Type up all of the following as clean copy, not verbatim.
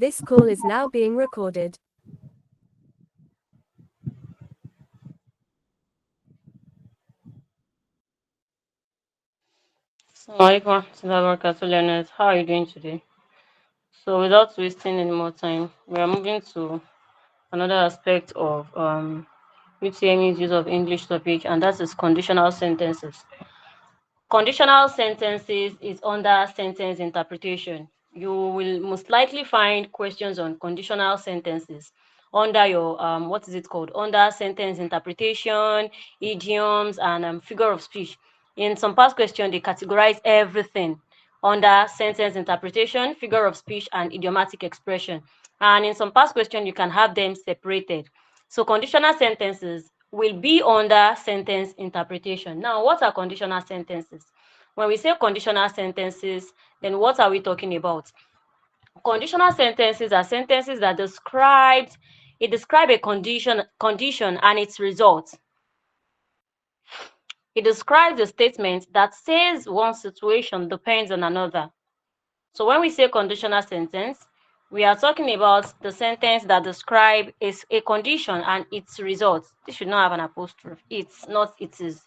This call is now being recorded. Assalamualaikum, learners. How are you doing today? So, without wasting any more time, we are moving to another aspect of UTME's use of English topic, and that is conditional sentences. Conditional sentences is under sentence interpretation. You will most likely find questions on conditional sentences under your what is it called? Under sentence interpretation, idioms, and figure of speech. In some past questions, they categorize everything under sentence interpretation, figure of speech, and idiomatic expression. And in some past questions, you can have them separated. So conditional sentences will be under sentence interpretation. Now, what are conditional sentences? When we say conditional sentences, then what are we talking about? Conditional sentences are sentences that describe a condition and its result. It describes a statement that says one situation depends on another. So when we say conditional sentence, we are talking about the sentence that describes a condition and its result. This should not have an apostrophe. It's not, it is.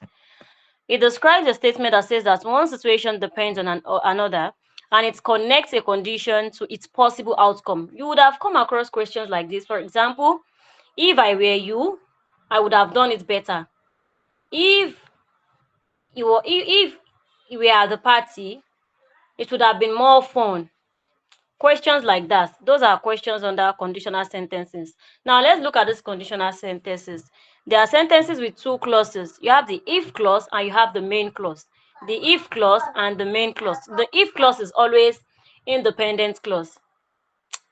It describes a statement that says that one situation depends on another, and it connects a condition to its possible outcome. You would have come across questions like this. For example, if I were you, I would have done it better. If you were at the party, it would have been more fun. Questions like that. Those are questions under conditional sentences. Now let's look at these conditional sentences. There are sentences with two clauses. You have the if clause and you have the main clause. The if clause and the main clause. The if clause is always independent clause.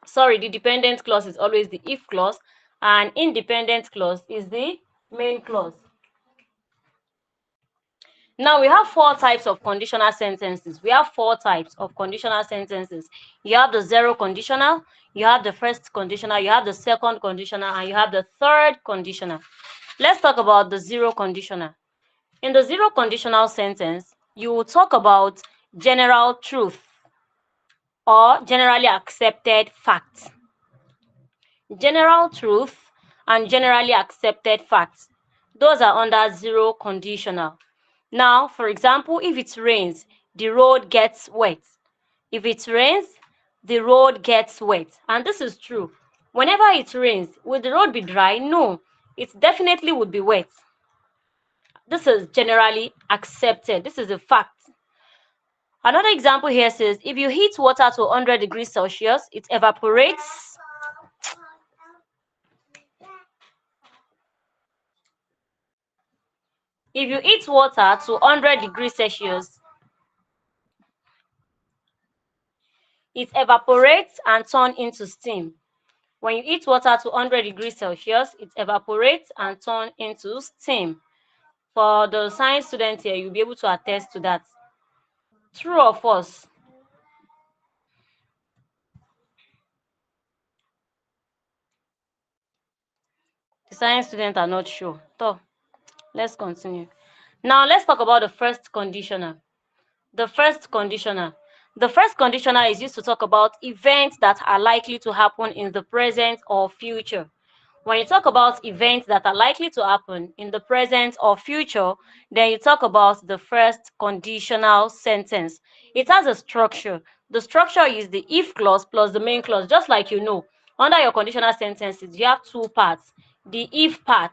Sorry, the dependent clause is always the if clause, and independent clause is the main clause. Now we have four types of conditional sentences. We have four types of conditional sentences. You have the zero conditional, you have the first conditional, you have the second conditional, and you have the third conditional. Let's talk about the zero conditional. In the zero conditional sentence, you will talk about general truth or generally accepted facts. General truth and generally accepted facts. Those are under zero conditional. Now, for example, if it rains, the road gets wet. If it rains, the road gets wet. And this is true. Whenever it rains, will the road be dry? No, it definitely would be wet. This is generally accepted. This is a fact. Another example here says, if you heat water to 100 degrees Celsius, it evaporates. If you heat water to 100 degrees Celsius, it evaporates and turns into steam. When you heat water to 100 degrees Celsius, it evaporates and turns into steam. For the science students here, you'll be able to attest to that. True or false? The science students are not sure. So, let's continue. Now, let's talk about the first conditional. The first conditional. The first conditional is used to talk about events that are likely to happen in the present or future. When you talk about events that are likely to happen in the present or future, then you talk about the first conditional sentence. It has a structure. The structure is the if clause plus the main clause. Just like you know, under your conditional sentences, you have two parts. The if part,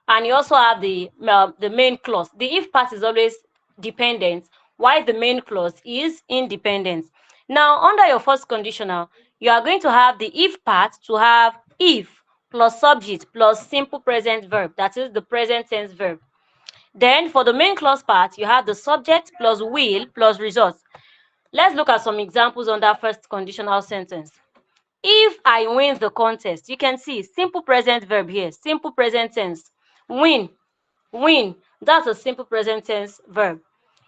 and you also have the main clause. The if part is always dependent, while the main clause is independent. Now, under your first conditional, you are going to have the if part to have if plus subject plus simple present verb, that is the present tense verb. Then for the main clause part, you have the subject plus will plus result. Let's look at some examples on that first conditional sentence. If I win the contest, you can see simple present verb here, simple present tense. Win, win, that's a simple present tense verb.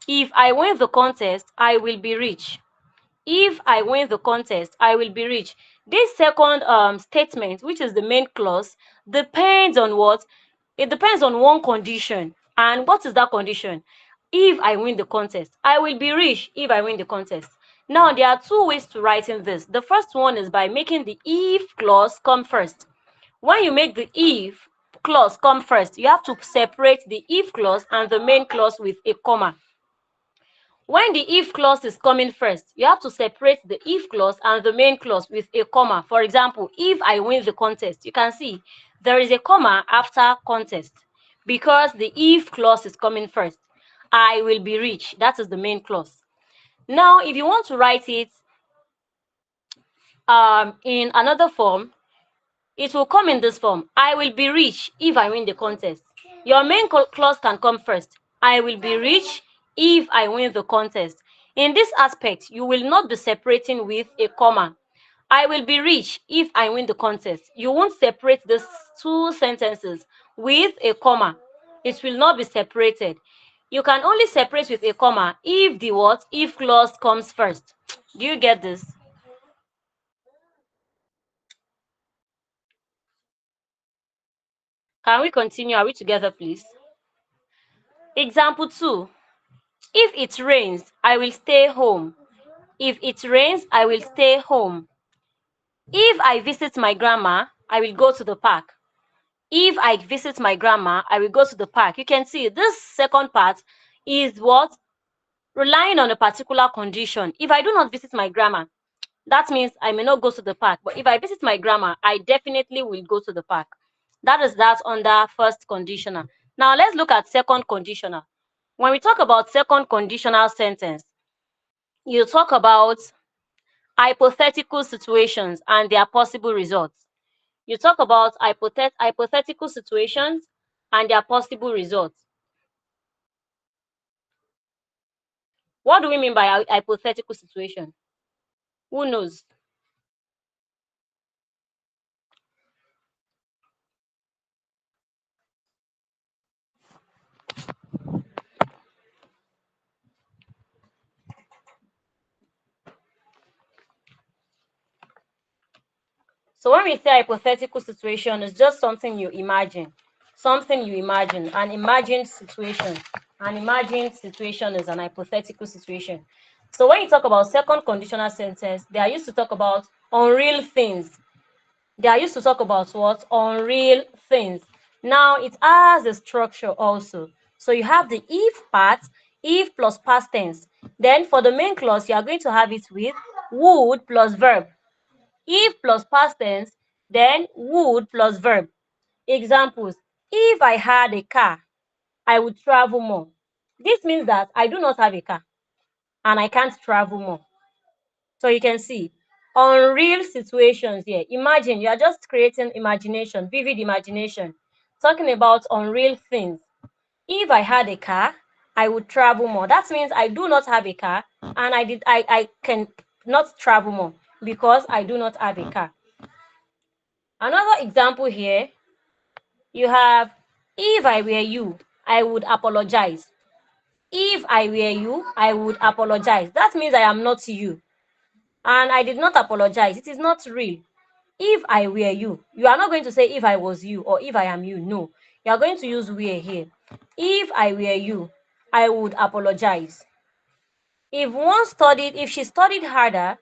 If I win the contest, I will be rich. If I win the contest, I will be rich. This second statement, which is the main clause, depends on what? It depends on one condition. And what is that condition? If I win the contest, I will be rich if I win the contest. Now, there are two ways to writing this. The first one is by making the if clause come first. When you make the if clause come first, you have to separate the if clause and the main clause with a comma. When the if clause is coming first, you have to separate the if clause and the main clause with a comma. For example, if I win the contest, you can see there is a comma after contest because the if clause is coming first. I will be rich. That is the main clause. Now, if you want to write it in another form, it will come in this form. I will be rich if I win the contest. Your main clause can come first. I will be rich if I win the contest. In this aspect, you will not be separating with a comma. I will be rich if I win the contest. You won't separate these two sentences with a comma. It will not be separated. You can only separate with a comma if the what? If clause comes first. Do you get this? Can we continue? Are we together, please? Example 2. If it rains, I will stay home. If it rains, I will stay home. If I visit my grandma, I will go to the park. If I visit my grandma, I will go to the park. You can see this second part is what? Relying on a particular condition. If I do not visit my grandma, that means I may not go to the park. But if I visit my grandma, I definitely will go to the park. That is that under first conditional. Now let's look at second conditional. When we talk about second conditional sentence, you talk about hypothetical situations and their possible results. You talk about hypothetical situations and their possible results. What do we mean by hypothetical situation? Who knows? So when we say hypothetical situation, it's just something you imagine. Something you imagine, an imagined situation. An imagined situation is an hypothetical situation. So when you talk about second conditional sentence, they are used to talk about unreal things. They are used to talk about what? Unreal things. Now it has a structure also. So you have the if part, if plus past tense. Then for the main clause, you are going to have it with would plus verb. If plus past tense, then would plus verb. Examples: if I had a car, I would travel more. This means that I do not have a car and I can't travel more. So you can see unreal situations here. Imagine, you are just creating imagination, vivid imagination, talking about unreal things. If I had a car, I would travel more. That means I do not have a car and I can not travel more because I do not have a car. Another example here, you have, if I were you, I would apologize. If I were you, I would apologize. That means I am not you. And I did not apologize. It is not real. If I were you, you are not going to say if I was you or if I am you. No. You are going to use were here. If I were you, I would apologize. If she studied harder,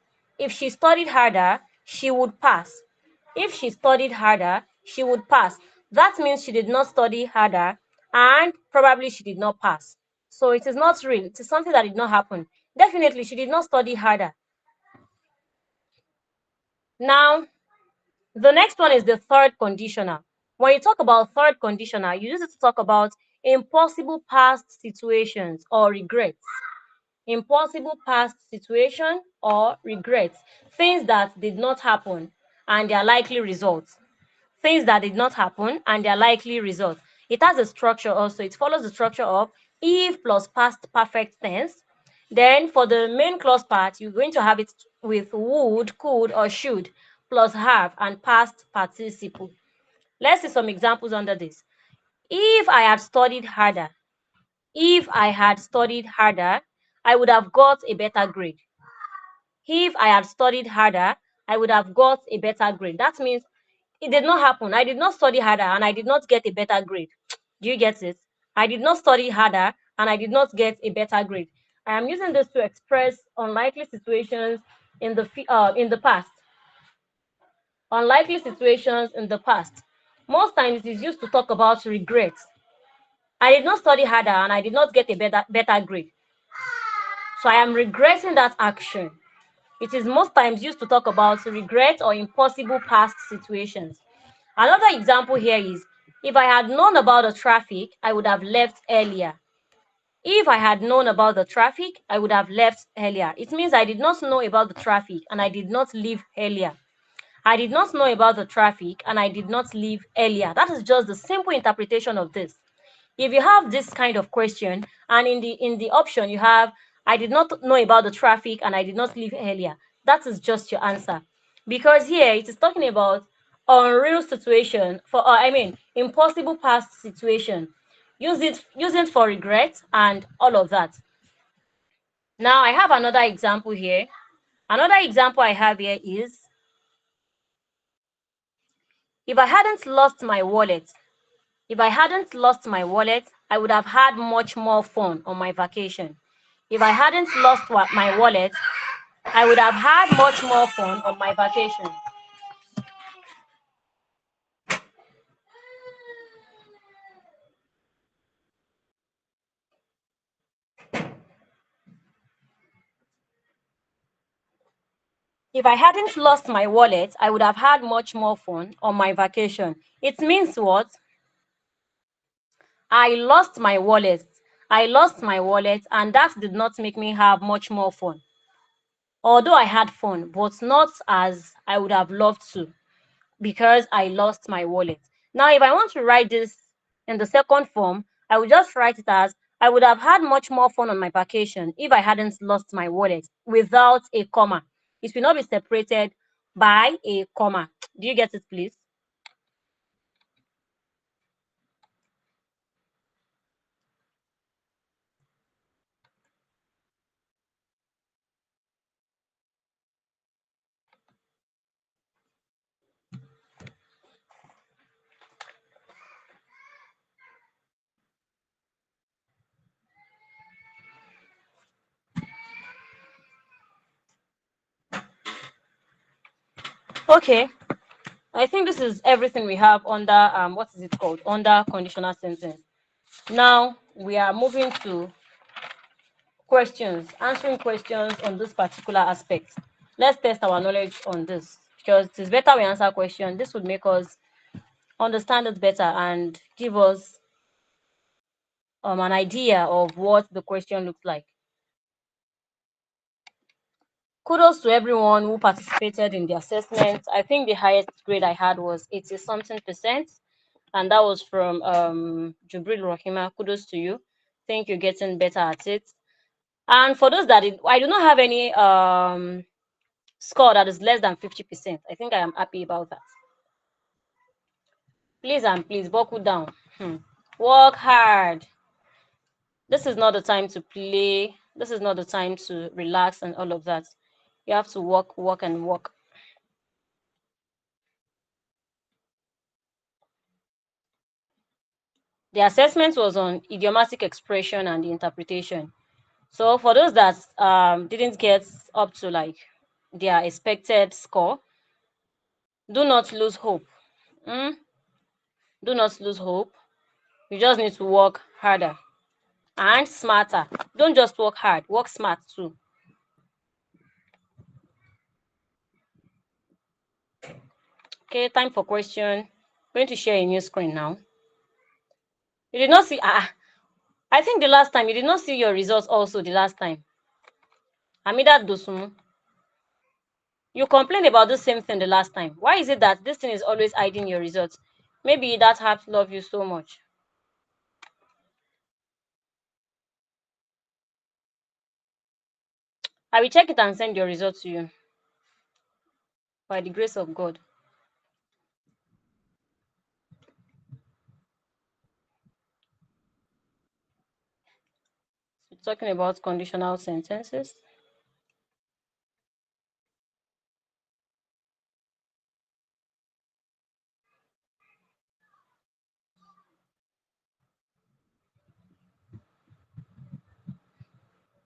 she would pass. If she studied harder, she would pass. That means she did not study harder and probably she did not pass. So it is not real. It is something that did not happen. Definitely, she did not study harder. Now, the next one is the third conditional. When you talk about third conditional, you use it to talk about impossible past situations or regrets. Impossible past situation or regrets. Things that did not happen and their likely results. Things that did not happen and their likely results. It has a structure also. It follows the structure of if plus past perfect tense. Then for the main clause part, you're going to have it with would, could, or should, plus have and past participle. Let's see some examples under this. If I had studied harder, if I had studied harder, I would have got a better grade. If I had studied harder, I would have got a better grade. That means it did not happen. I did not study harder and I did not get a better grade. Do you get it? I did not study harder and I did not get a better grade. I am using this to express unlikely situations in the past. Unlikely situations in the past. Most times it is used to talk about regret. I did not study harder and I did not get a better grade. So I am regretting that action. It is most times used to talk about regret or impossible past situations. Another example here is, if I had known about the traffic, I would have left earlier. If I had known about the traffic, I would have left earlier. It means I did not know about the traffic and I did not leave earlier. I did not know about the traffic and I did not leave earlier. That is just the simple interpretation of this. If you have this kind of question and in the option you have, I did not know about the traffic and I did not leave earlier, that is just your answer. Because here it is talking about unreal situation impossible past situation. Use it for regret and all of that. Now I have another example here. Another example I have here is, if I hadn't lost my wallet, if I hadn't lost my wallet, I would have had much more fun on my vacation. If I hadn't lost my wallet, I would have had much more fun on my vacation. If I hadn't lost my wallet, I would have had much more fun on my vacation. It means what? I lost my wallet. I lost my wallet, and that did not make me have much more fun. Although I had fun, but not as I would have loved to, because I lost my wallet. Now, if I want to write this in the second form, I would just write it as, I would have had much more fun on my vacation if I hadn't lost my wallet, without a comma. It will not be separated by a comma. Do you get it, please? Okay. I think this is everything we have under what is it called? Under conditional sentence. Now we are moving to questions, answering questions on this particular aspect. Let's test our knowledge on this, because it is better we answer questions. This would make us understand it better and give us an idea of what the question looks like. Kudos to everyone who participated in the assessment. I think the highest grade I had was 80 something percent, and that was from Jubril Rohima. Kudos to you. Think you're getting better at it. And for those that I do not have any score that is less than 50%. I think I am happy about that. Please and please buckle down. Work hard. This is not the time to play. This is not the time to relax and all of that. You have to work, work, and work. The assessment was on idiomatic expression and the interpretation. So for those that didn't get up to like their expected score, do not lose hope. Do not lose hope. You just need to work harder and smarter. Don't just work hard, work smart too. Okay, time for question. I'm going to share a new screen now. You did not see, I think the last time, you did not see your results also the last time. Amida Dosun, you complained about the same thing the last time. Why is it that this thing is always hiding your results? Maybe that app love you so much. I will check it and send your results to you by the grace of God. We're talking about conditional sentences.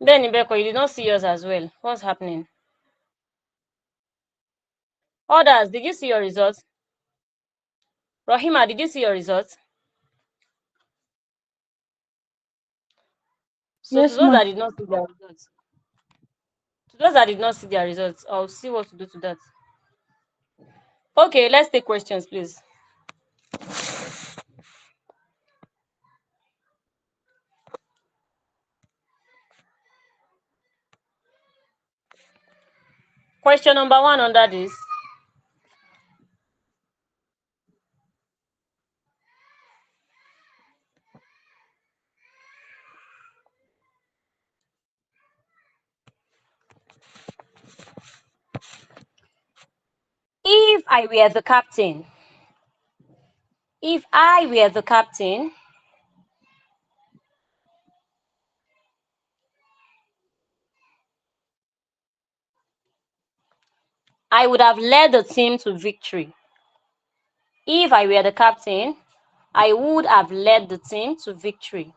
Then Ibeko, you did not see yours as well. What's happening? Others, did you see your results? Rahima, did you see your results? So to Yes, those ma. that did not see their results, I'll see what to do to that. Okay, let's take questions, please. Question number 1 under this. If I were the captain, I would have led the team to victory. If I were the captain, I would have led the team to victory.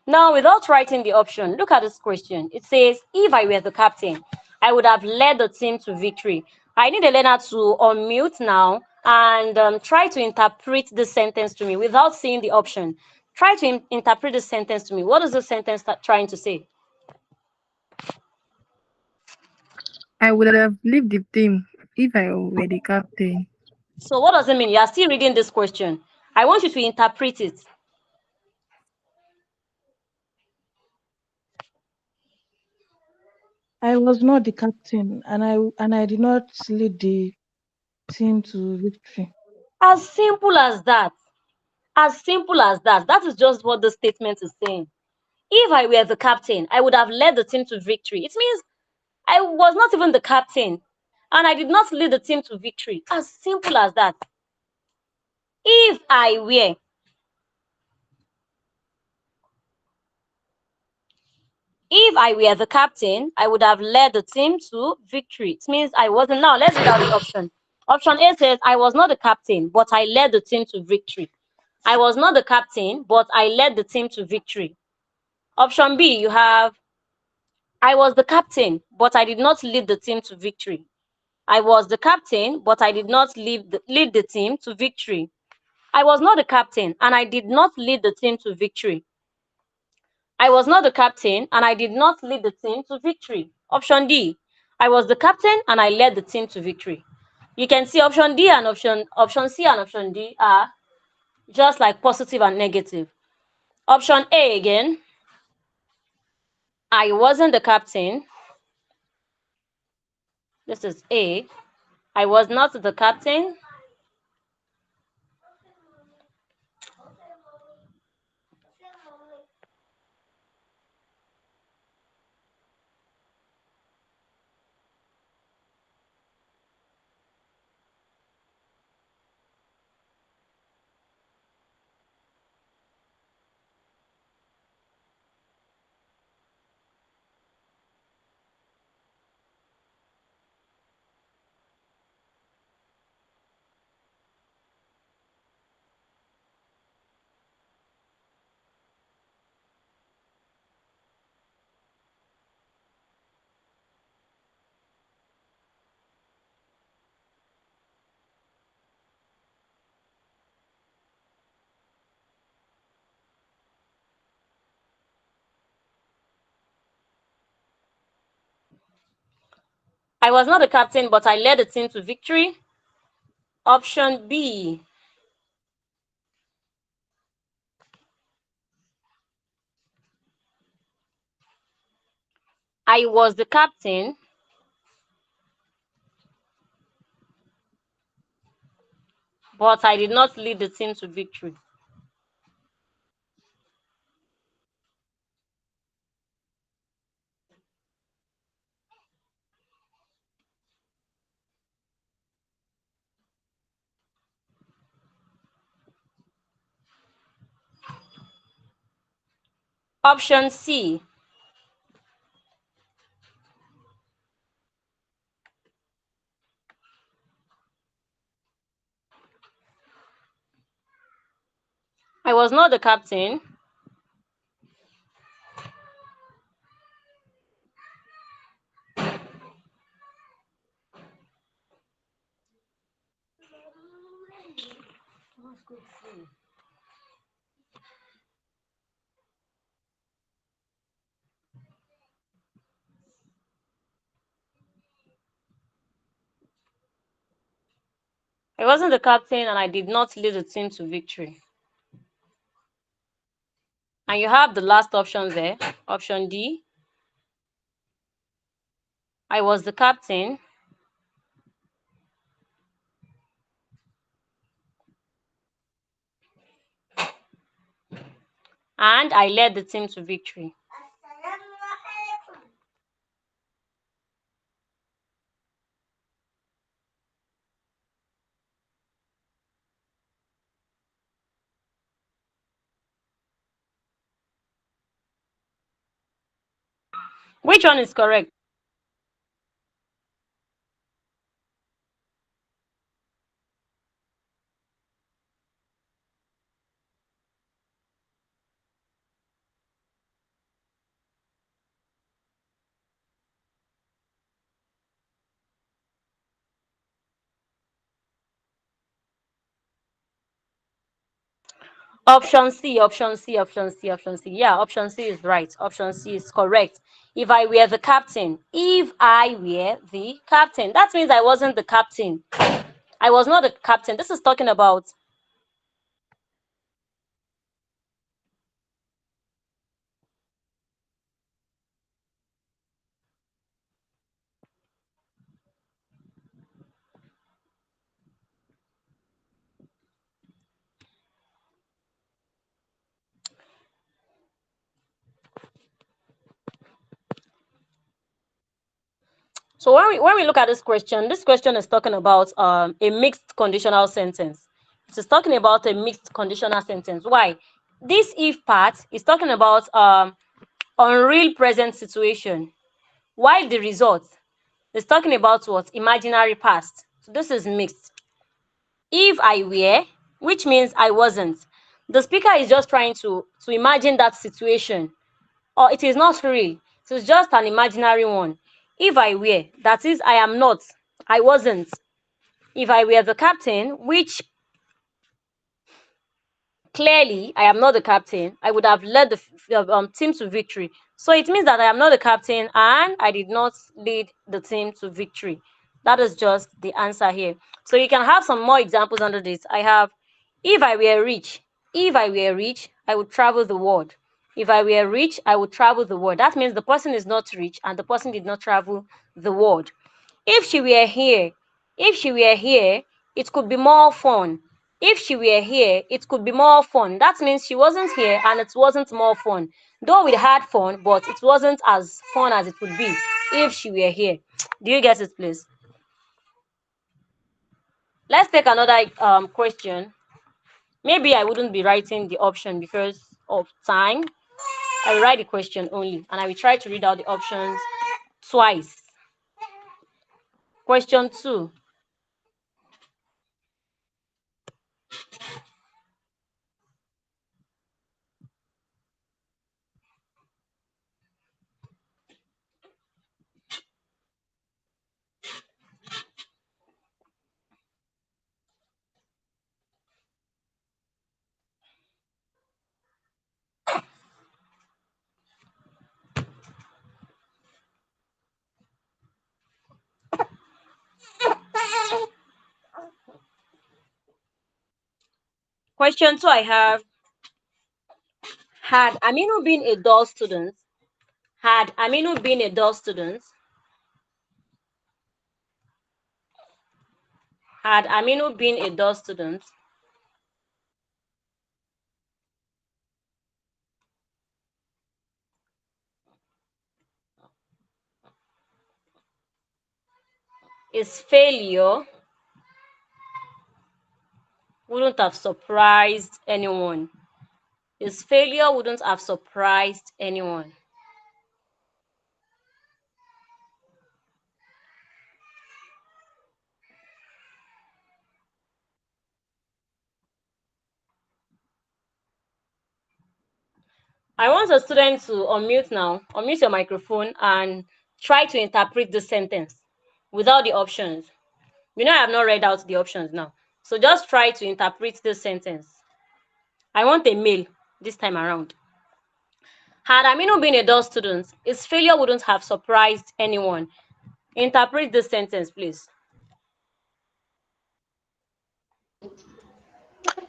Now, without writing the option, look at this question. It says, if I were the captain, I would have led the team to victory. I need a learner to unmute now and try to interpret this sentence to me without seeing the option. Try to interpret this sentence to me. What is the sentence trying to say? I would have left the team if I were the captain. So what does it mean? You are still reading this question. I want you to interpret it. I was not the captain, and I did not lead the team to victory. As simple as that. As simple as that. That is just what the statement is saying. If I were the captain, I would have led the team to victory. It means I was not even the captain, and I did not lead the team to victory. As simple as that. If I were, the captain, I would have led the team to victory. It means I wasn't. Now let's read out the option. Option A says I was not the captain, but I led the team to victory. I was not the captain, but I led the team to victory. Option B, you have I was the captain, but I did not lead the team to victory. I was the captain, but I did not lead the team to victory. I was not the captain, and I did not lead the team to victory. I was not the captain, and I did not lead the team to victory. Option D, I was the captain, and I led the team to victory. You can see option D and option C and option D are just like positive and negative. Option A again, I wasn't the captain. This is A. I was not the captain. I was not the captain, but I led the team to victory. Option B, I was the captain, but I did not lead the team to victory. Option C, I was not the captain. I wasn't the captain and I did not lead the team to victory. And you have the last option there, option D. I was the captain and I led the team to victory. Which one is correct? Option C, option C, option C, option C. Yeah, option C is right. Option C is correct. If I were the captain, if I were the captain, that means I wasn't the captain. I was not the captain. This is talking about so when we look at this question is talking about a mixed conditional sentence. It is talking about a mixed conditional sentence. Why? This if part is talking about unreal present situation, while the result is talking about what? Imaginary past. So this is mixed. If I were, which means I wasn't. The speaker is just trying to imagine that situation, or it is not real. It is just an imaginary one. If I were, that is, I am not, I wasn't. If I were the captain, which clearly I am not the captain, I would have led the team to victory. So it means that I am not the captain and I did not lead the team to victory. That is just the answer here. So you can have some more examples under this. I have, if I were rich, if I were rich, I would travel the world. If I were rich, I would travel the world. That means the person is not rich and the person did not travel the world. If she were here, if she were here, it could be more fun. If she were here, it could be more fun. That means she wasn't here and it wasn't more fun. Though we had fun, but it wasn't as fun as it would be if she were here. Do you get it, please? Let's take another question. Maybe I wouldn't be writing the option because of time. I will write the question only and I will try to read out the options twice. Question 2. Question 2 I have, had Aminu been a dull student, had Aminu been a dull student, had Aminu been a dull student, his failure wouldn't have surprised anyone. His failure wouldn't have surprised anyone. I want a student to unmute now. Unmute your microphone and try to interpret the sentence without the options. You know I have not read out the options now. So just try to interpret this sentence. I want a male this time around. Had Aminu been a dull student, his failure wouldn't have surprised anyone. Interpret this sentence, please. Do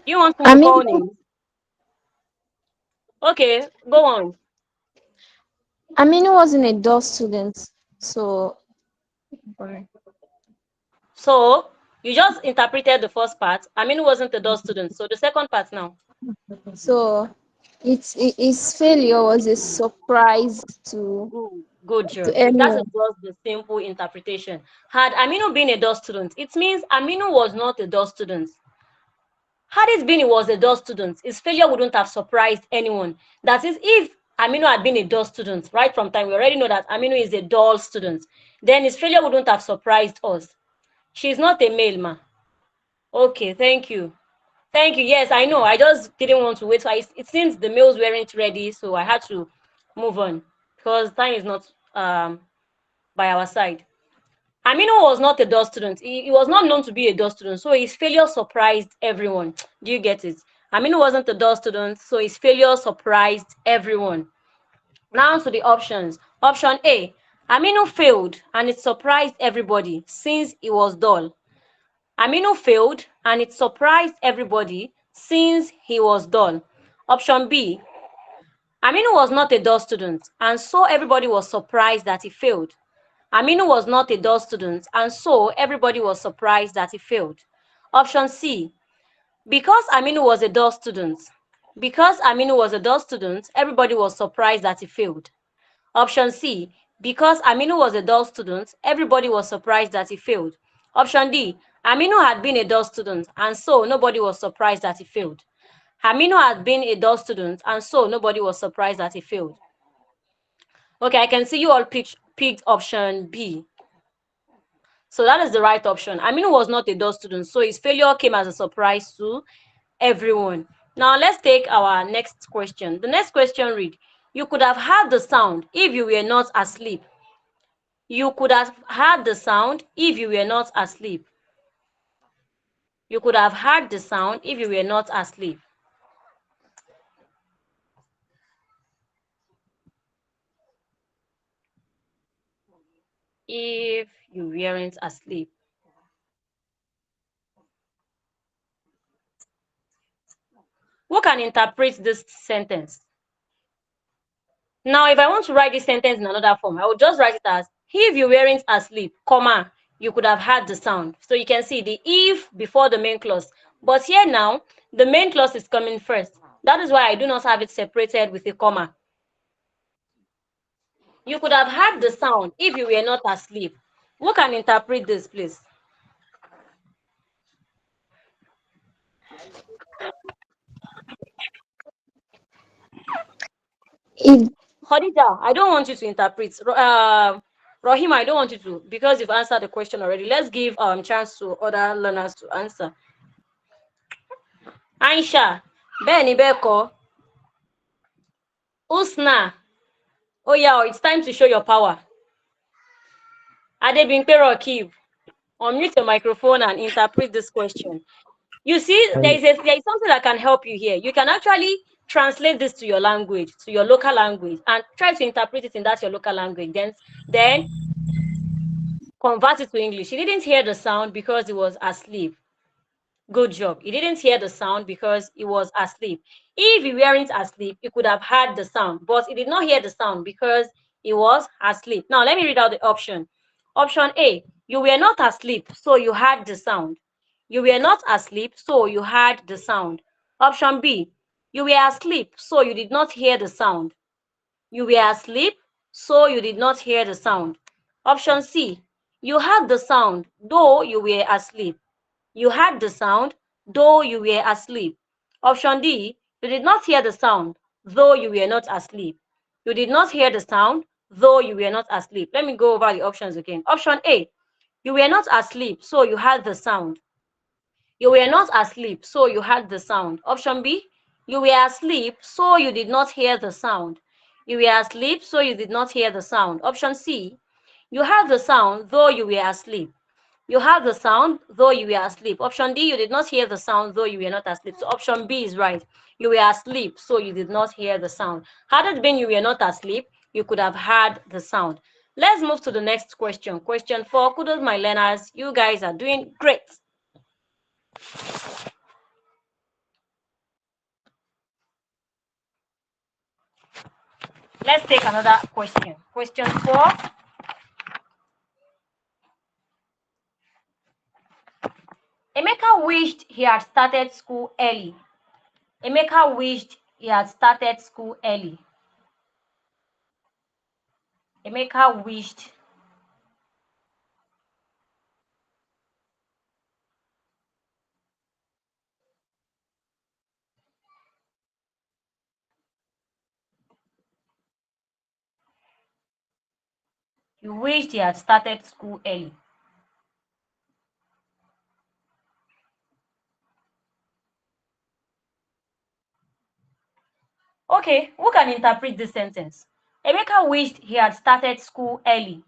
you want me to call names? Okay, go on. Aminu wasn't a dull student, so So you just interpreted the first part. Aminu wasn't a dull student. So the second part now. so his failure was a surprise to Good job. That is anyone. just the simple interpretation. Had Aminu been a dull student, it means Aminu was not a dull student. Had it been he was a dull student, his failure wouldn't have surprised anyone. That is, if Aminu had been a dull student, right from time, we already know that Aminu is a dull student, then his failure wouldn't have surprised us. She's not a male, ma. Okay, thank you. Thank you. Yes, I know. I just didn't want to wait. So it seems the males weren't ready, so I had to move on because time is not by our side. Aminu was not a dull student. He was not known to be a dull student, so his failure surprised everyone. Do you get it? Aminu wasn't a dull student, so his failure surprised everyone. Now to the options. Option A, Aminu failed and it surprised everybody since he was dull. Aminu failed and it surprised everybody since he was dull. Option B, Aminu was not a dull student and so everybody was surprised that he failed. Aminu was not a dull student and so everybody was surprised that he failed. Option C, because Aminu was a dull student. Because Aminu was a dull student, everybody was surprised that he failed. Option C, because Aminu was a dull student, everybody was surprised that he failed. Option D, Aminu had been a dull student and so nobody was surprised that he failed. Aminu had been a dull student and so nobody was surprised that he failed. Okay, I can see you all picked option B. So that is the right option. Aminu was not a dull student, so his failure came as a surprise to everyone. Now let's take our next question. The next question read, you could have heard the sound if you were not asleep. You could have heard the sound if you were not asleep. You could have heard the sound if you were not asleep. If you weren't asleep. Who can interpret this sentence? Now, if I want to write this sentence in another form, I would just write it as, if you weren't asleep, comma, you could have heard the sound. So you can see the if before the main clause. But here now, the main clause is coming first. That is why I do not have it separated with a comma. You could have heard the sound if you were not asleep. Who can interpret this, please? If Khadija, I don't want you to interpret. Rahim, I don't want you to, because you've answered the question already. Let's give chance to other learners to answer. Aisha, Benny Beko, Usna. Oh yeah, it's time to show your power. Adebimpe Rokiv, unmute your microphone and interpret this question. You see, there is something that can help you here. You can actually translate this to your language, to your local language, and try to interpret it in that your local language. Then convert it to English. He didn't hear the sound because he was asleep. Good job. He didn't hear the sound because he was asleep. If he weren't asleep, he could have heard the sound, but he did not hear the sound because he was asleep. Now, let me read out the option. Option A, you were not asleep, so you heard the sound. You were not asleep, so you heard the sound. Option B, you were asleep, so you did not hear the sound. You were asleep, so you did not hear the sound. Option C, you heard the sound, though you were asleep. You heard the sound, though you were asleep. Option D, you did not hear the sound, though you were not asleep. You did not hear the sound, though you were not asleep. Let me go over the options again. Option A, you were not asleep, so you heard the sound. You were not asleep, so you heard the sound. Option B, You were asleep, so you did not hear the sound. You were asleep, so you did not hear the sound. Option C, you heard the sound, though you were asleep. You heard the sound, though you were asleep. Option D, you did not hear the sound, though you were not asleep. So option B is right. You were asleep, so you did not hear the sound. Had it been you were not asleep, you could have heard the sound. Let's move to the next question. Question 4. Kudos, my learners. You guys are doing great. Let's take another question. Question 4. Emeka wished he had started school early. Emeka wished he had started school early. Emeka wished he had started school early. Okay, who can interpret this sentence? Emeka wished he had started school early.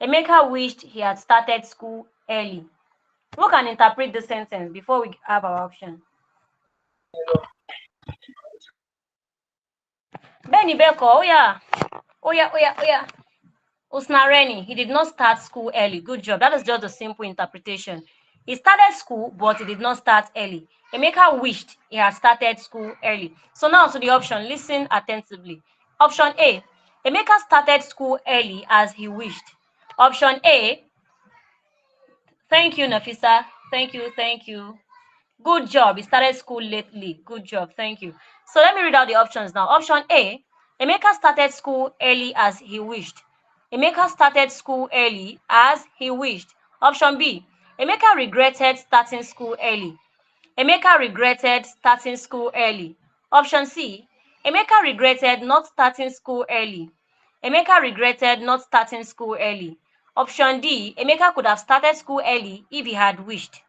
Emeka wished he had started school early. Who can interpret this sentence before we have our option? Benny Beko, oh yeah. Oh yeah, oh yeah, oh yeah. Usnareni, he did not start school early. Good job. That is just a simple interpretation. He started school, but he did not start early. Emeka wished he had started school early. So now to the option, listen attentively. Option A, Emeka started school early as he wished. Option A, thank you, Nafisa. Thank you, thank you. Good job. He started school lately. Good job. Thank you. So let me read out the options now. Option A, Emeka started school early as he wished. Emeka started school early as he wished. Option B, Emeka regretted starting school early. Emeka regretted starting school early. Option C, Emeka regretted not starting school early. Emeka regretted not starting school early. Option D, Emeka could have started school early if he had wished.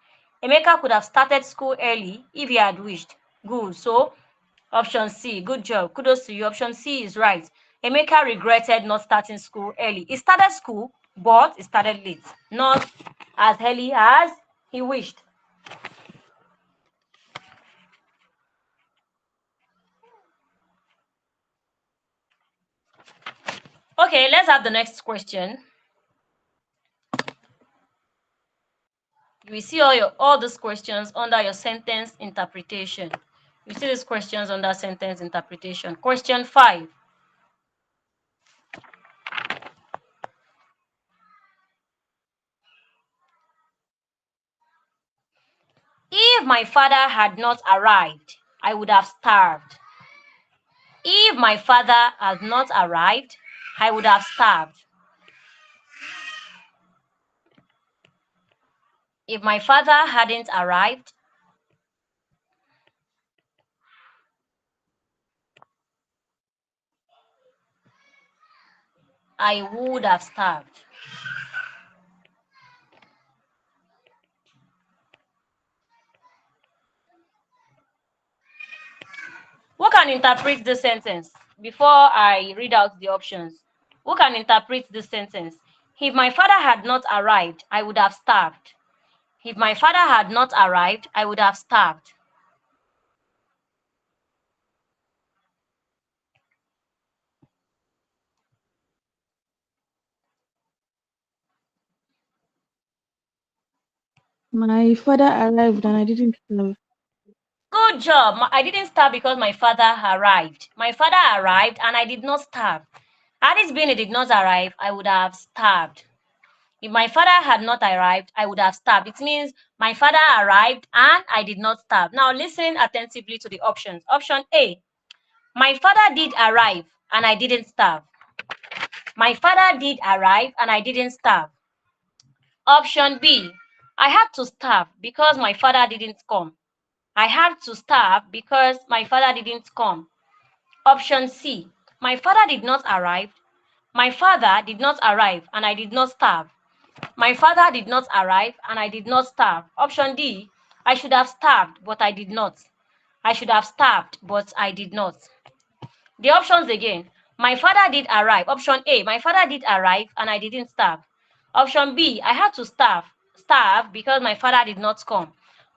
Emeka could have started school early if he had wished. Good. So, option C. Good job. Kudos to you. Option C is right. Emeka regretted not starting school early. He started school, but he started late. Not as early as he wished. Okay, let's have the next question. You will see all these questions under your sentence interpretation. You see these questions under sentence interpretation. Question 5. If my father had not arrived, I would have starved. If my father had not arrived, I would have starved. If my father hadn't arrived, I would have starved. Who can interpret this sentence before I read out the options? Who can interpret this sentence? If my father had not arrived, I would have starved. If my father had not arrived, I would have starved. My father arrived and I didn't serve. Good job. I didn't starve because my father arrived. My father arrived and I did not starve. Had it been he did not arrive, I would have starved. If my father had not arrived, I would have starved. It means my father arrived and I did not starve. Now listen attentively to the options. Option A, my father did arrive and I didn't starve. My father did arrive and I didn't starve. Option B, I had to starve because my father didn't come. I had to starve because my father didn't come. Option C, my father did not arrive. My father did not arrive and I did not starve. My father did not arrive and I did not starve. Option D, I should have starved, but I did not. I should have starved, but I did not. The options again. My father did arrive. Option A, my father did arrive and I didn't starve. Option B, I had to starve because my father did not come.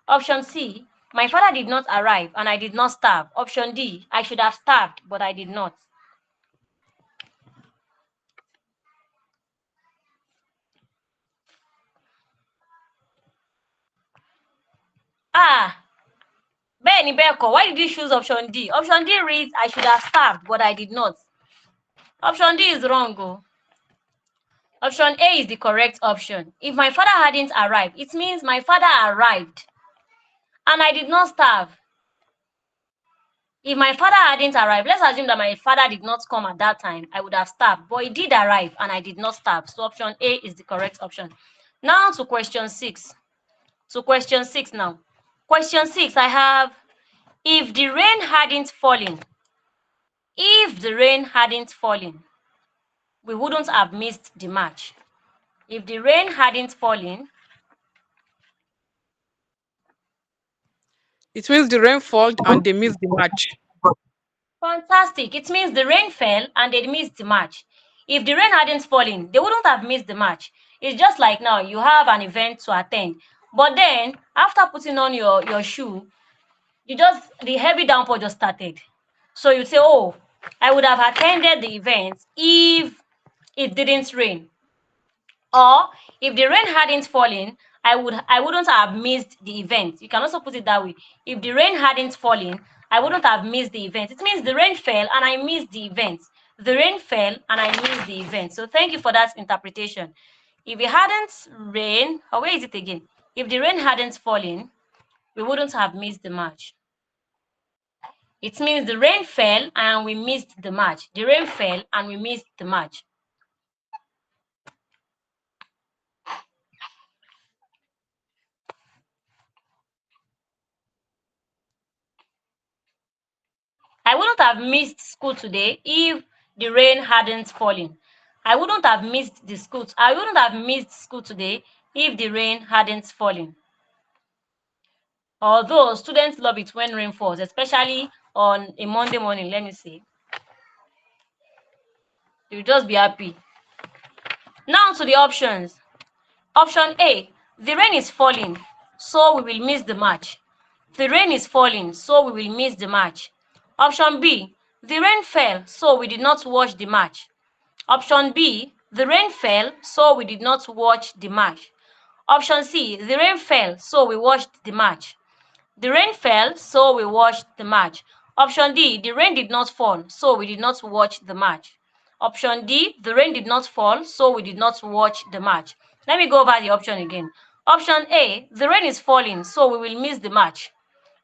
Option C, my father did not arrive and I did not starve. Option D, I should have starved, but I did not. Benny Beko, why did you choose option D? Option D reads, I should have starved, but I did not. Option D is wrong. Option A is the correct option. If my father hadn't arrived, it means my father arrived and I did not starve. If my father hadn't arrived, let's assume that my father did not come at that time, I would have starved, but he did arrive and I did not starve. So option A is the correct option. Now to question 6. To question 6 now. Question 6, I have, if the rain hadn't fallen, we wouldn't have missed the match. If the rain hadn't fallen, It means the rain fell and they missed the match. fantastic. It means the rain fell and they missed the match. If the rain hadn't fallen, they wouldn't have missed the match. It's just like now, you have an event to attend. But then, after putting on your shoe, the heavy downpour just started. So you say, oh, I would have attended the event if it didn't rain. Or if the rain hadn't fallen, I wouldn't have missed the event. You can also put it that way. If the rain hadn't fallen, I wouldn't have missed the event. It means the rain fell and I missed the event. The rain fell and I missed the event. So thank you for that interpretation. If it hadn't rained, or where is it again? If the rain hadn't fallen, we wouldn't have missed the match. It means the rain fell and we missed the match. The rain fell and we missed the match. I wouldn't have missed school today if the rain hadn't fallen. I wouldn't have missed school today if the rain hadn't fallen. Although students love it when rain falls, especially on a Monday morning, let me say. You'll just be happy. Now to the options. Option A, the rain is falling, so we will miss the match. The rain is falling, so we will miss the match. Option B, the rain fell, so we did not watch the match. Option B, the rain fell, so we did not watch the match. Option C, the rain fell, so we watched the match. The rain fell, so we watched the match. Option D, the rain did not fall, so we did not watch the match. Option D, the rain did not fall, so we did not watch the match. Let me go over the option again. Option A, the rain is falling, so we will miss the match.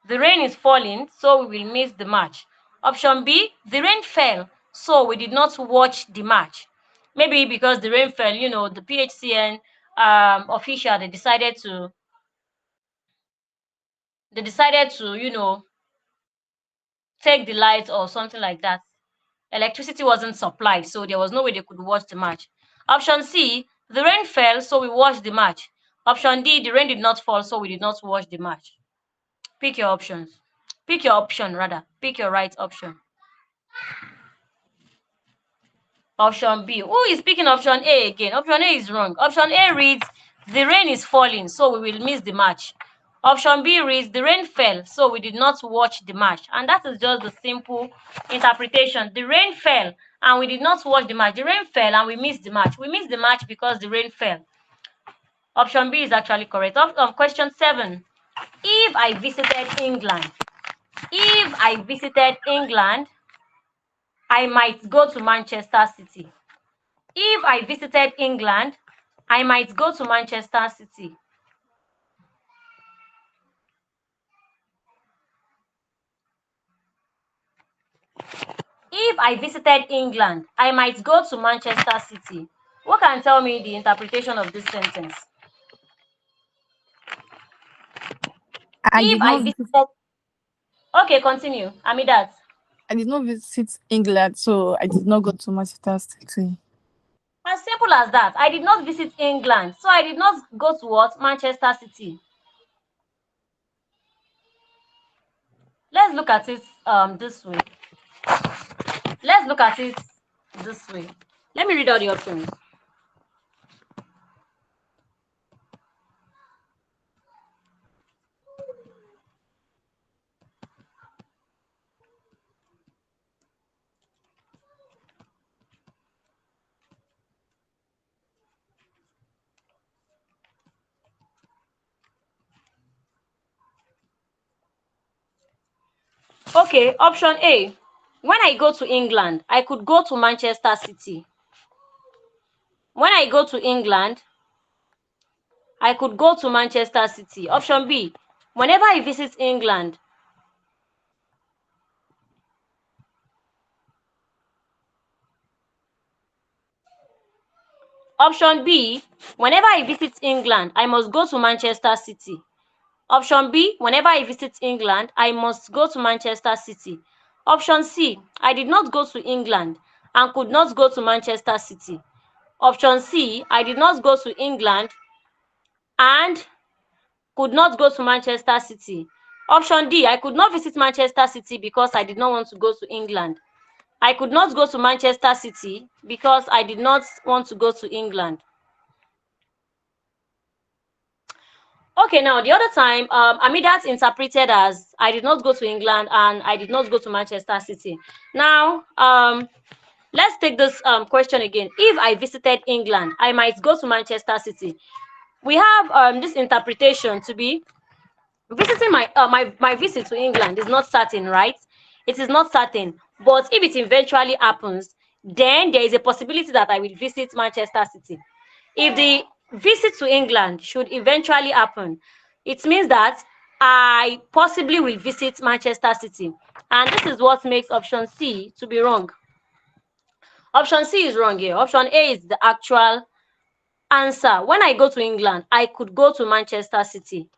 The rain is falling, so we will miss the match. Option B, the rain fell, so we did not watch the match. Maybe because the rain fell, the PHCN official, they decided to, take the lights or something like that. Electricity wasn't supplied, so there was no way they could watch the match. Option C, the rain fell, so we watched the match. Option D, the rain did not fall, so we did not watch the match. Pick your options. Pick your option, rather. Pick your right option. Option B. Who is picking option A again? Option A is wrong. Option A reads, the rain is falling, so we will miss the match. Option B reads, the rain fell, so we did not watch the match. And that is just the simple interpretation. The rain fell, and we did not watch the match. The rain fell, and we missed the match. We missed the match because the rain fell. Option B is actually correct. Question 7. If I visited England, I might go to Manchester City. If I visited England, I might go to Manchester City. If I visited England, I might go to Manchester City. Who can tell me the interpretation of this sentence? Okay, continue. Amidat. I did not visit England, so I did not go to Manchester City. As simple as that. I did not visit England, so I did not go to what? Manchester City. Let's look at it this way. Let's look at it this way. Let me read out the options. Okay, option A. When I go to England, I could go to Manchester City. When I go to England, I could go to Manchester City. Option B. Whenever I visit England, option B. Whenever I visit England, I must go to Manchester City. Option B. Whenever I visit England, I must go to Manchester City. Option C. I did not go to England and could not go to Manchester City. Option C. I did not go to England and could not go to Manchester City. Option D. I could not visit Manchester City because I did not want to go to England. I could not go to Manchester City because I did not want to go to England. Okay, now the other time, Amidat interpreted as I did not go to England and I did not go to Manchester City. Now, let's take this question again. If I visited England, I might go to Manchester City. We have this interpretation to be visiting my visit to England is not certain, right? It is not certain, but if it eventually happens, then there is a possibility that I will visit Manchester City. If the visit to England should eventually happen, it means that I possibly will visit Manchester City. And this is what makes option C to be wrong. Option C is wrong here. Option A is the actual answer. When I go to England, I could go to Manchester City.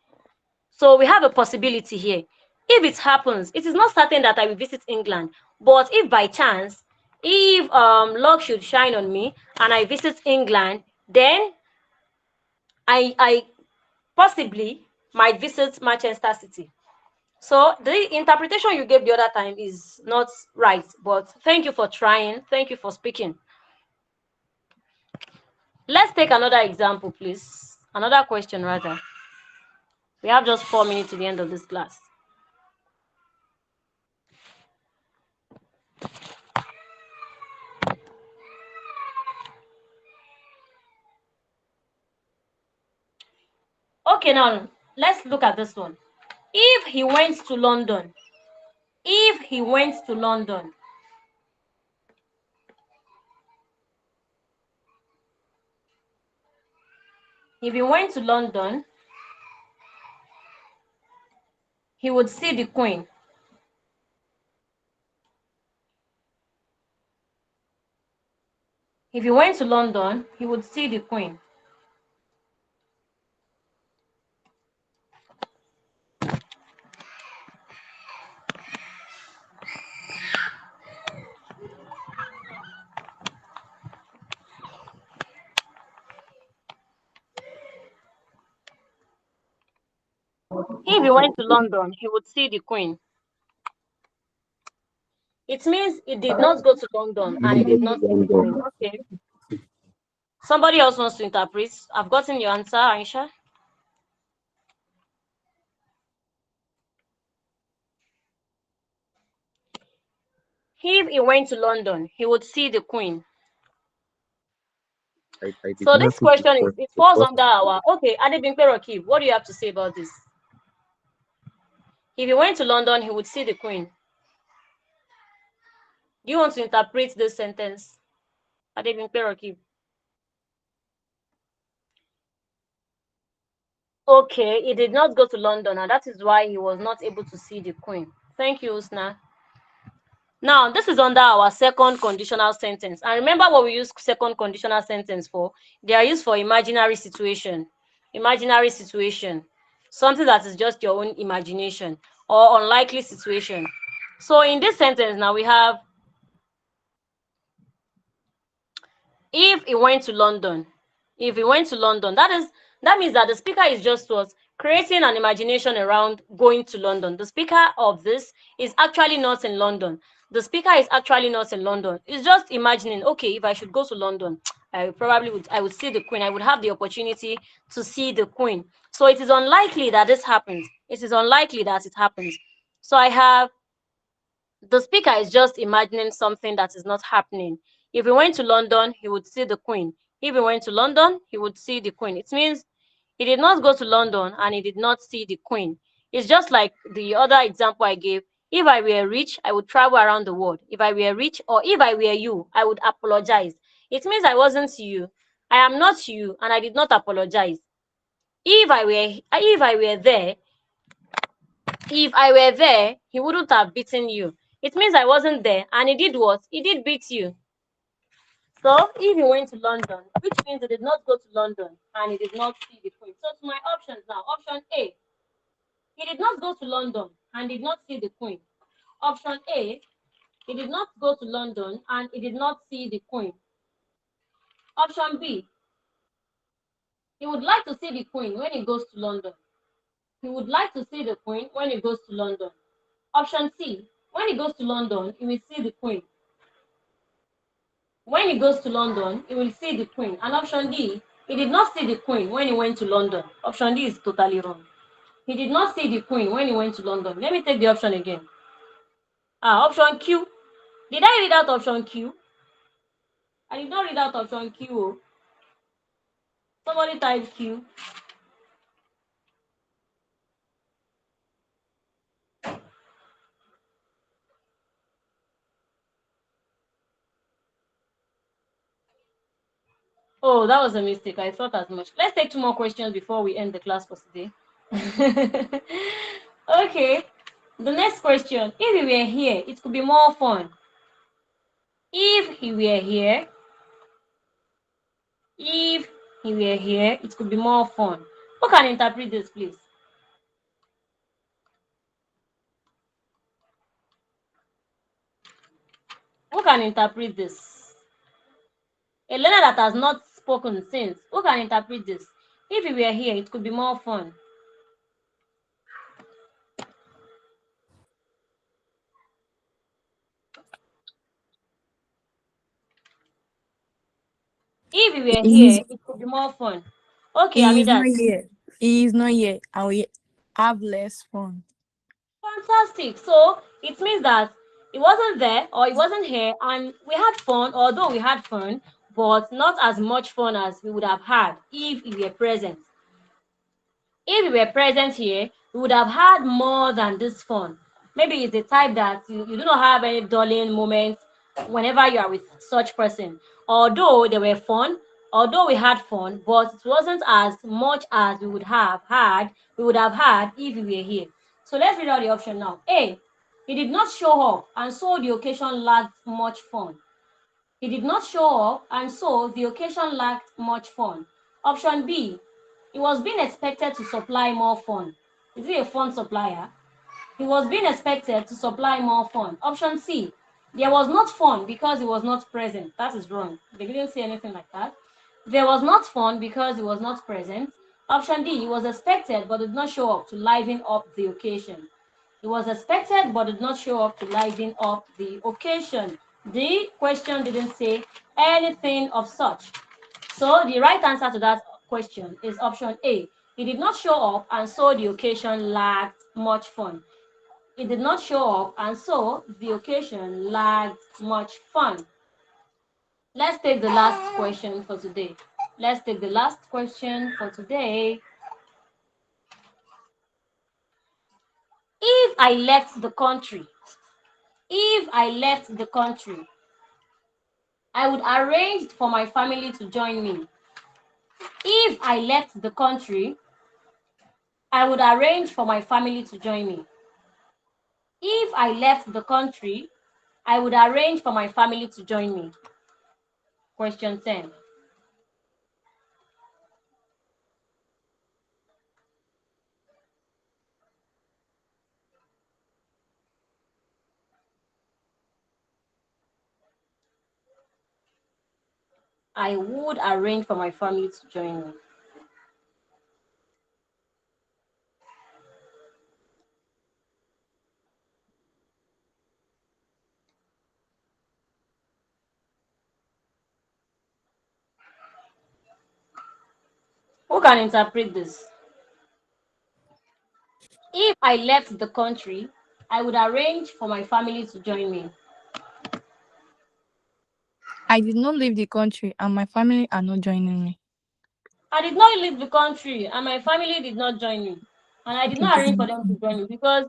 So we have a possibility here. If it happens, it is not certain that I will visit England. But if by chance, if luck should shine on me and I visit England, then I possibly might visit Manchester City. So the interpretation you gave the other time is not right, but thank you for trying. Thank you for speaking. Let's take another example, please. Another question, rather. We have just 4 minutes to the end of this class. Okay, now let's look at this one. If he went to London, if he went to London, if he went to London, he would see the Queen. If he went to London, he would see the Queen. If he went to London, he would see the Queen. It means he did not go to London and he did not see the Queen. Okay. Somebody else wants to interpret. I've gotten your answer, Aisha. If he went to London, he would see the Queen. So this question is, it falls under our, okay, Adebimpe Rakib, what do you have to say about this? If he went to London, he would see the Queen. Do you want to interpret this sentence? Adebimpe Rakib. Okay, he did not go to London, and that is why he was not able to see the Queen. Thank you, Usna. Now, this is under our second conditional sentence. And remember what we use second conditional sentence for? They are used for imaginary situation. Imaginary situation. Something that is just your own imagination or unlikely situation. So in this sentence now we have, if he went to London, if he went to London, that means that the speaker is just what creating an imagination around going to London. The speaker of this is actually not in London. The speaker is actually not in London. It's just imagining, okay, if I should go to London, I would see the Queen. I would have the opportunity to see the Queen. So it is unlikely that this happens. It is unlikely that it happens. So I have the speaker is just imagining something that is not happening. If he went to London, he would see the Queen. If he went to London, he would see the Queen. It means he did not go to London and he did not see the Queen. It's just like the other example I gave. If I were rich, I would travel around the world. If I were rich, or if I were you, I would apologize. It means I wasn't you. I am not you, and I did not apologize. If I were there, he wouldn't have beaten you. It means I wasn't there, and he did what? He did beat you. So if he went to London, which means he did not go to London and he did not see the Queen. So to my options now, option A, he did not go to London and did not see the Queen. Option A, he did not go to London and he did not see the Queen. Option B, he would like to see the Queen when he goes to London. He would like to see the Queen when he goes to London. Option C, when he goes to London, he will see the Queen. When he goes to London, he will see the Queen. And option D, he did not see the Queen when he went to London. Option D is totally wrong. He did not see the Queen when he went to London. Let me take the option again. Option Q. Did I read out option Q? I did not read out option Q. Somebody type Q. Oh, that was a mistake. I thought as much. Let's take 2 more questions before we end the class for today. Okay. The next question. If he were here, it could be more fun. If he were here, it could be more fun. Who can interpret this, please? Who can interpret this? A learner that has not spoken since. Who can interpret this? If he were here, it could be more fun. If he were He's, here, it could be more fun. Okay, he's Amidat. not here. He's not here, and we have less fun. Fantastic. So it means that it wasn't there or it wasn't here, and we had fun, although we had fun, but not as much fun as we would have had if he were present. If we were present here, we would have had more than this fun. Maybe it's the type that you do not have any dulling moments whenever you are with such person. Although they were fun, although we had fun, but it wasn't as much as we would have had if we were here. So let's read out the option now. A, he did not show up, and so the occasion lacked much fun. He did not show up, and so the occasion lacked much fun. Option B, he was being expected to supply more fun. Is he a fun supplier? He was being expected to supply more fun. Option C, there was not fun because he was not present. That is wrong. They didn't say anything like that. There was not fun because he was not present. Option D, he was expected but did not show up to liven up the occasion. He was expected but did not show up to liven up the occasion. The question didn't say anything of such. So the right answer to that question is option A. He did not show up, and so the occasion lacked much fun. He did not show up, and so the occasion lacked much fun. Let's take the last question for today. Let's take the last question for today. If I left the country, I would arrange for my family to join me. If I left the country, I would arrange for my family to join me. If I left the country, I would arrange for my family to join me. Question 10. I would arrange for my family to join me. can interpret this? If I left the country, I would arrange for my family to join me. I did not leave the country and my family are not joining me. I did not leave the country and my family did not join me. And I did Okay, not this arrange for is them to join me because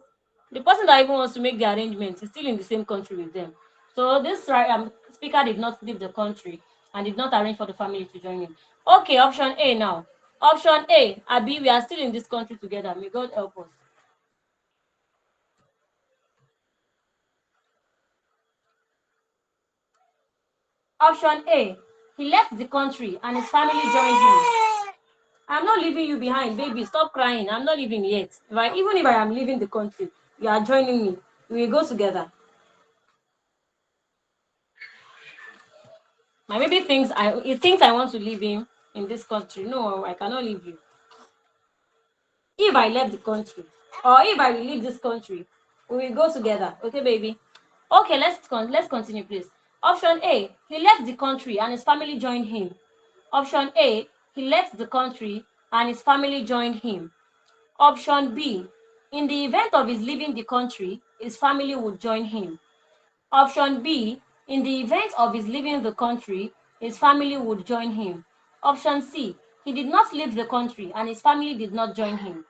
the person that even wants to make the arrangements is still in the same country with them. So this speaker did not leave the country and did not arrange for the family to join me. Okay, option A now. Option A, Abi, we are still in this country together. May God help us. Option A, he left the country and his family joined him. I'm not leaving you behind, baby. Stop crying. I'm not leaving yet. Even if I am leaving the country, you are joining me. We will go together. My baby he thinks I want to leave him in this country. No, I cannot leave you. If I left the country, or if I will leave this country, we will go together. Okay, baby. Okay, let's continue, please. Option A, he left the country and his family joined him. Option A, he left the country and his family joined him. Option B, in the event of his leaving the country, his family would join him. Option B, in the event of his leaving the country, his family would join him. Option C, he did not leave the country and his family did not join him.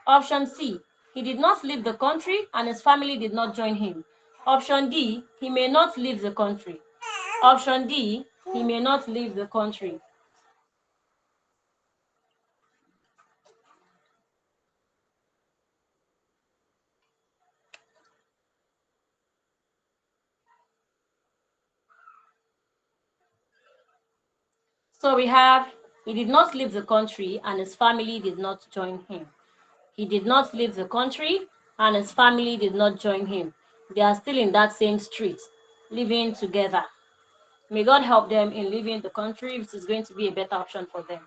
Option C, he did not leave the country and his family did not join him. Option D, he may not leave the country. Option D, he may not leave the country. So we have, he did not leave the country and his family did not join him. He did not leave the country and his family did not join him. They are still in that same street, living together. May God help them in leaving the country if it is going to be a better option for them.